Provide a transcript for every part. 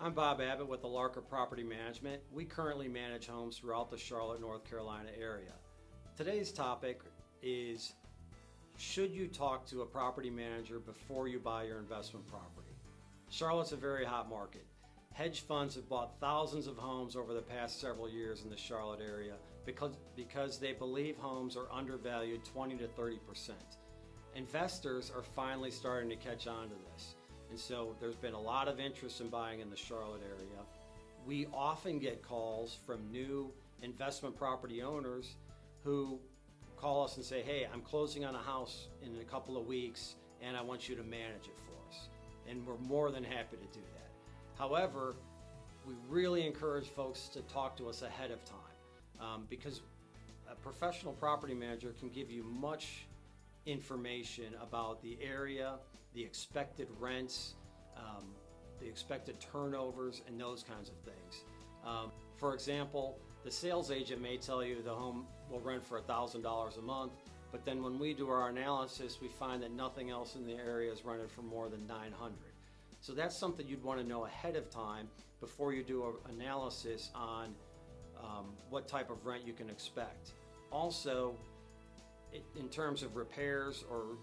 I'm Bob Abbott with Alarca Property Management. We currently manage homes throughout the Charlotte, North Carolina area. Today's topic is, should you talk to a property manager before you buy your investment property? Charlotte's a very hot market. Hedge funds have bought thousands of homes over the past several years in the Charlotte area because they believe homes are undervalued 20 to 30%. Investors are finally starting to catch on to this. And so there's been a lot of interest in buying in the Charlotte area. We often get calls from new investment property owners who call us and say, hey, I'm closing on a house in a couple of weeks and I want you to manage it for us. And we're more than happy to do that. However, we really encourage folks to talk to us ahead of time because a professional property manager can give you much information about the area, the expected rents, the expected turnovers, and those kinds of things. For example, the sales agent may tell you the home will rent for $1,000 a month, but then when we do our analysis, we find that nothing else in the area is rented for more than $900. So that's something you'd want to know ahead of time before you do an analysis on what type of rent you can expect. Also, in terms of repairs or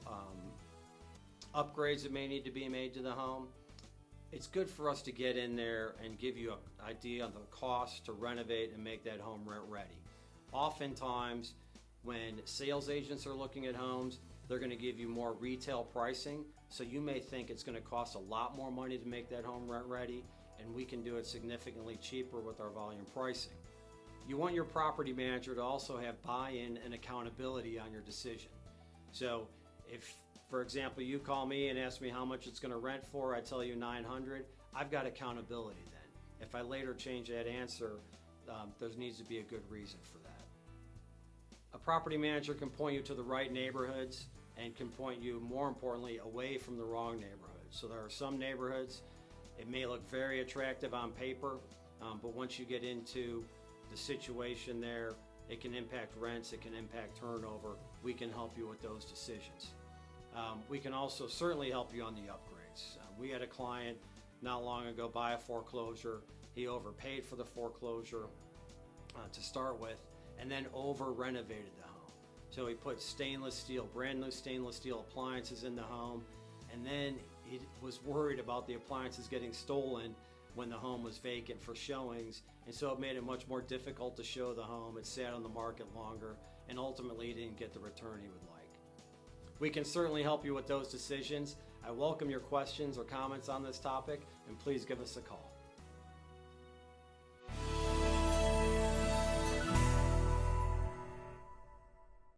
upgrades that may need to be made to the home, it's good for us to get in there and give you an idea on the cost to renovate and make that home rent ready. Oftentimes, when sales agents are looking at homes, they're going to give you more retail pricing, so you may think it's going to cost a lot more money to make that home rent ready, and we can do it significantly cheaper with our volume pricing. You want your property manager to also have buy-in and accountability on your decision. So if, for example, you call me and ask me how much it's going to rent for, I tell you $900, I've got accountability then. If I later change that answer, there needs to be a good reason for that. A property manager can point you to the right neighborhoods and can point you, more importantly, away from the wrong neighborhoods. So there are some neighborhoods, it may look very attractive on paper, but once you get into the situation there, it can impact rents, it can impact turnover. We can help you with those decisions. We can also certainly help you on the upgrades. We had a client not long ago buy a foreclosure. He overpaid for the foreclosure to start with, and then over renovated the home. So he put stainless steel, brand new stainless steel appliances in the home, and then he was worried about the appliances getting stolen when the home was vacant for showings, and so it made it much more difficult to show the home. It sat on the market longer, and ultimately he didn't get the return he would like. We can certainly help you with those decisions. I welcome your questions or comments on this topic, and please give us a call.